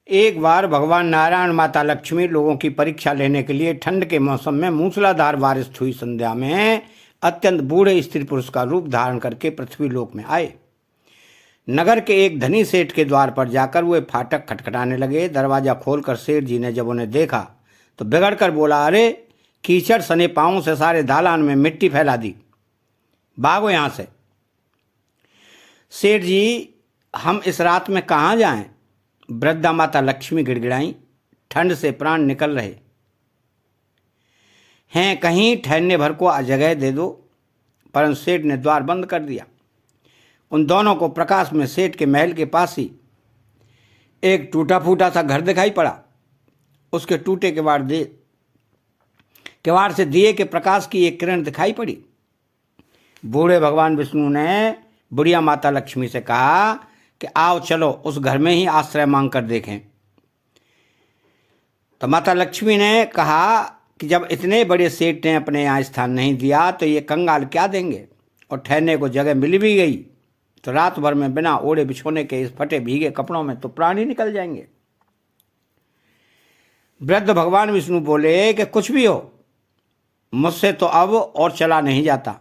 एक बार भगवान नारायण माता लक्ष्मी लोगों की परीक्षा लेने के लिए ठंड के मौसम में मूसलाधार बारिश हुई संध्या में अत्यंत बूढ़े स्त्री पुरुष का रूप धारण करके पृथ्वी लोक में आए। नगर के एक धनी सेठ के द्वार पर जाकर वे फाटक खटखटाने लगे। दरवाजा खोलकर सेठ जी ने जब उन्हें देखा तो बिगड़ कर बोला, अरे कीचड़ सने पाँवों से सारे दालान में मिट्टी फैला दी, भागो यहाँ से। सेठ जी, हम इस रात में कहाँ जाएं? वृद्धा माता लक्ष्मी गिड़गिड़ाई। ठंड से प्राण निकल रहे हैं, कहीं ठहरने भर को जगह दे दो। परंतु सेठ ने द्वार बंद कर दिया। उन दोनों को प्रकाश में सेठ के महल के पास ही एक टूटा फूटा सा घर दिखाई पड़ा। उसके टूटे किवाड़ से दिए के प्रकाश की एक किरण दिखाई पड़ी। बूढ़े भगवान विष्णु ने बुढ़िया माता लक्ष्मी से कहा कि आओ चलो उस घर में ही आश्रय मांग कर देखें। तो माता लक्ष्मी ने कहा कि जब इतने बड़े सेठ ने अपने यहाँ स्थान नहीं दिया तो ये कंगाल क्या देंगे, और ठहरने को जगह मिल भी गई तो रात भर में बिना ओढ़े बिछोने के इस फटे भीगे कपड़ों में तो प्राण ही निकल जाएंगे। वृद्ध भगवान विष्णु बोले कि कुछ भी हो, मुझसे तो अब और चला नहीं जाता।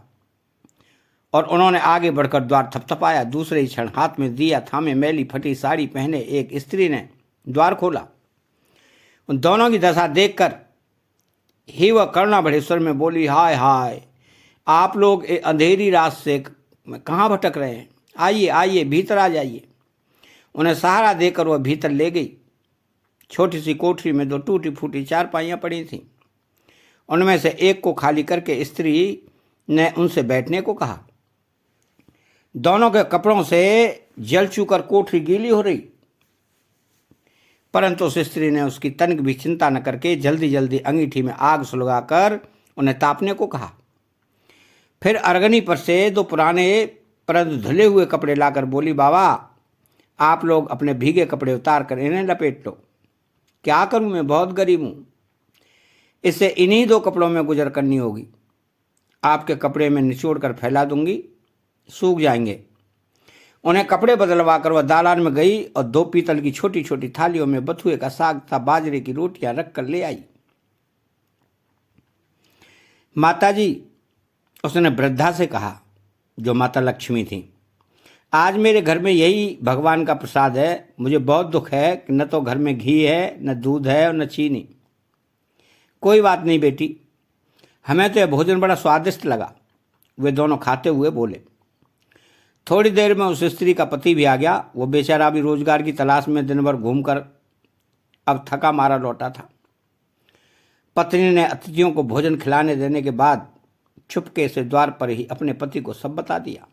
और उन्होंने आगे बढ़कर द्वार थपथपाया। दूसरे ही क्षण हाथ में दिया थामे मैली फटी साड़ी पहने एक स्त्री ने द्वार खोला। उन दोनों की दशा देखकर ही वह करुणा भरे स्वर में बोली, हाय हाय, आप लोग अंधेरी रात से कहाँ भटक रहे हैं? आइए आइए, भीतर आ जाइए। उन्हें सहारा देकर वह भीतर ले गई। छोटी सी कोठरी में 2 टूटी फूटी चारपाइयाँ पड़ी थीं। उनमें से एक को खाली करके स्त्री ने उनसे बैठने को कहा। दोनों के कपड़ों से जल चूकर कोठरी गीली हो रही, परंतु उस स्त्री ने उसकी तनिक भी चिंता न करके जल्दी जल्दी अंगीठी में आग सुलगाकर उन्हें तापने को कहा। फिर अरगनी पर से 2 पुराने परंतु धुले हुए कपड़े लाकर बोली, बाबा आप लोग अपने भीगे कपड़े उतार कर इन्हें लपेट लो। क्या करूं, मैं बहुत गरीब हूं, इससे इन्हीं 2 कपड़ों में गुजर करनी होगी। आपके कपड़े में निचोड़ कर फैला दूंगी, सूख जाएंगे। उन्हें कपड़े बदलवा कर वह दालान में गई और 2 पीतल की छोटी छोटी थालियों में बथुए का साग तथा बाजरे की रोटियां रख कर ले आई। माता जी, उसने वृद्धा से कहा, जो माता लक्ष्मी थी, आज मेरे घर में यही भगवान का प्रसाद है। मुझे बहुत दुख है कि न तो घर में घी है, न दूध है और न चीनी। कोई बात नहीं बेटी, हमें तो यह भोजन बड़ा स्वादिष्ट लगा। वे दोनों खाते हुए बोले। थोड़ी देर में उस स्त्री का पति भी आ गया। वो बेचारा भी रोजगार की तलाश में दिन भर घूमकर अब थका मारा लौटा था। पत्नी ने अतिथियों को भोजन खिलाने देने के बाद चुपके से द्वार पर ही अपने पति को सब बता दिया।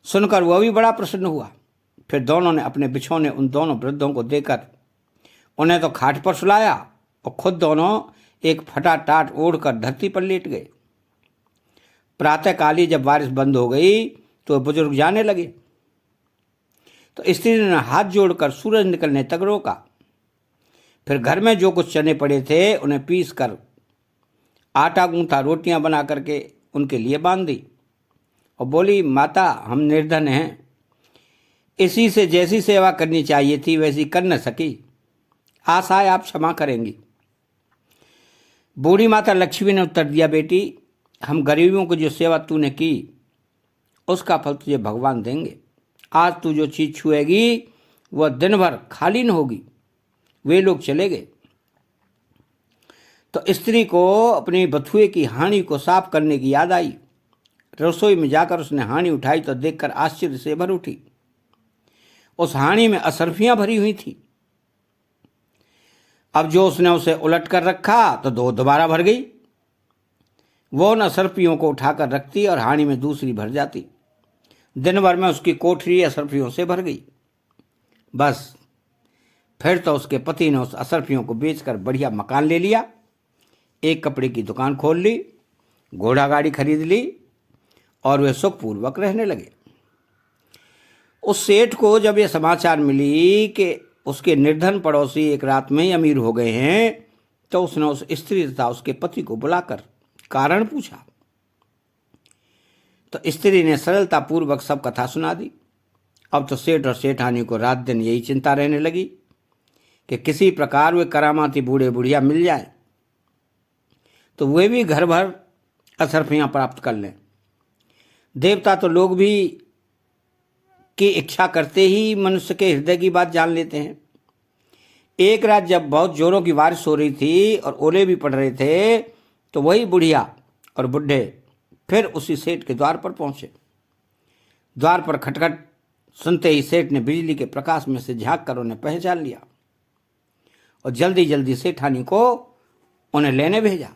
सुनकर वह भी बड़ा प्रसन्न हुआ। फिर दोनों ने अपने बिछौने उन दोनों वृद्धों को देकर उन्हें तो खाट पर सुलाया और खुद दोनों एक फटा टाट ओढ़कर धरती पर लेट गए। प्रातःकाली जब बारिश बंद हो गई तो बुजुर्ग जाने लगे। तो स्त्री ने हाथ जोड़कर सूरज निकलने तक रोका। फिर घर में जो कुछ चने पड़े थे उन्हें पीस कर आटा गूंथा रोटियां बना करके उनके लिए बांध दी और बोली, माता हम निर्धन हैं, इसी से जैसी सेवा करनी चाहिए थी वैसी कर न सकी, आशा है आप क्षमा करेंगी। बूढ़ी माता लक्ष्मी ने उत्तर दिया, बेटी हम गरीबों को जो सेवा तूने की उसका फल तुझे भगवान देंगे। आज तू जो चीज छुएगी वह दिन भर खाली न होगी। वे लोग चले गए। तो स्त्री को अपनी बथुए की हांडी को साफ करने की याद आई। रसोई में जाकर उसने हांडी उठाई तो देखकर आश्चर्य से भर उठी। उस हांडी में असरफियां भरी हुई थी। अब जो उसने उसे उलट कर रखा तो 2 दोबारा भर गई। वो उन असरफियों को उठाकर रखती और हांडी में दूसरी भर जाती। दिन भर में उसकी कोठरी असरफियों से भर गई। बस फिर तो उसके पति ने उस असरफियों को बेचकर बढ़िया मकान ले लिया, एक कपड़े की दुकान खोल ली, घोड़ा गाड़ी खरीद ली और वे सुखपूर्वक रहने लगे। उस सेठ को जब यह समाचार मिली कि उसके निर्धन पड़ोसी एक रात में ही अमीर हो गए हैं तो उसने उस स्त्री तथा उसके पति को बुलाकर कारण पूछा। तो स्त्री ने सरलता पूर्वक सब कथा सुना दी। अब तो सेठ और सेठानी को रात दिन यही चिंता रहने लगी कि किसी प्रकार वे करामाती बूढ़े बुढ़िया मिल जाए तो वे भी घर भर असरफियाँ प्राप्त कर लें। देवता तो लोग भी की इच्छा करते ही मनुष्य के हृदय की बात जान लेते हैं। एक रात जब बहुत जोरों की बारिश हो रही थी और ओले भी पड़ रहे थे तो वही बुढ़िया और बुढ़े फिर उसी सेठ के द्वार पर पहुंचे। द्वार पर खटखट सुनते ही सेठ ने बिजली के प्रकाश में से झांक कर उन्हें पहचान लिया और जल्दी जल्दी सेठानी को उन्हें लेने भेजा।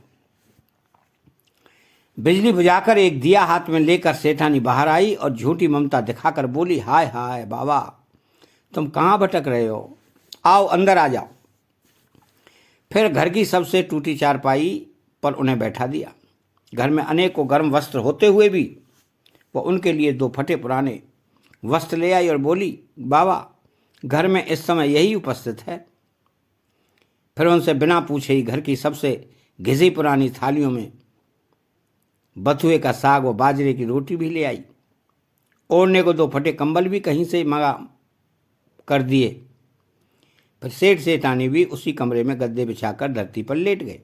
बिजली बुझाकर एक दिया हाथ में लेकर सेठानी बाहर आई और झूठी ममता दिखाकर बोली, हाय हाय बाबा, तुम कहाँ भटक रहे हो, आओ अंदर आ जाओ। फिर घर की सबसे टूटी चारपाई पर उन्हें बैठा दिया। घर में अनेकों गर्म वस्त्र होते हुए भी वह उनके लिए 2 फटे पुराने वस्त्र ले आई और बोली, बाबा, घर में इस समय यही उपस्थित है। फिर उनसे बिना पूछे ही घर की सबसे घिसी पुरानी थालियों में बथुए का साग व बाजरे की रोटी भी ले आई। ओढ़ने को 2 फटे कंबल भी कहीं से मंगा कर दिए। फिर सेठ सेठानी भी उसी कमरे में गद्दे बिछाकर धरती पर लेट गए।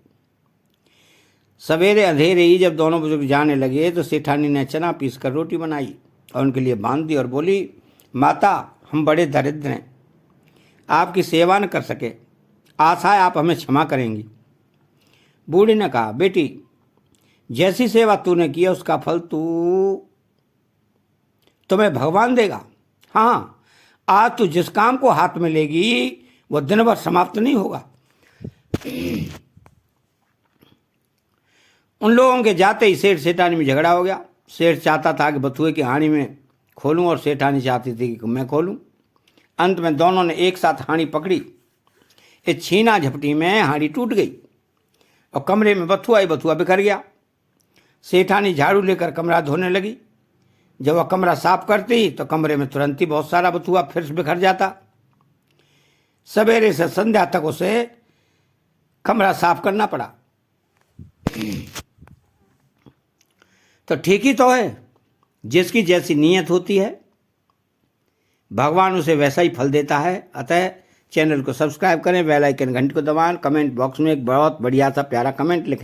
सवेरे अंधेरे ही जब दोनों बुजुर्ग जाने लगे तो सेठानी ने चना पीसकर रोटी बनाई और उनके लिए बांध दी और बोली, माता, हम बड़े दरिद्र हैं, आपकी सेवा न कर सके, आशा है आप हमें क्षमा करेंगी। बूढ़ी ने कहा, बेटी, जैसी सेवा तूने की है उसका फल तुम्हें भगवान देगा। हाँ, आज तू जिस काम को हाथ में लेगी वह दिन भर समाप्त नहीं होगा। उन लोगों के जाते ही सेठ सेठानी में झगड़ा हो गया। सेठ चाहता था कि बथुए की हांडी में खोलूं और सेठानी चाहती थी कि मैं खोलूं। अंत में दोनों ने एक साथ हांडी पकड़ी। इस छीना झपटी में हांडी टूट गई और कमरे में बथुआ ही बथुआ बिखर गया। सेठानी झाड़ू लेकर कमरा धोने लगी। जब वह कमरा साफ करती तो कमरे में तुरंत ही बहुत सारा बथुआ फिर से बिखर जाता। सवेरे से संध्या तक उसे कमरा साफ करना पड़ा। तो ठीक ही तो है, जिसकी जैसी नीयत होती है भगवान उसे वैसा ही फल देता है। अतः चैनल को सब्सक्राइब करें, बेल आइकन घंटी को दबाएं, कमेंट बॉक्स में एक बहुत बढ़िया सा प्यारा कमेंट लिखें।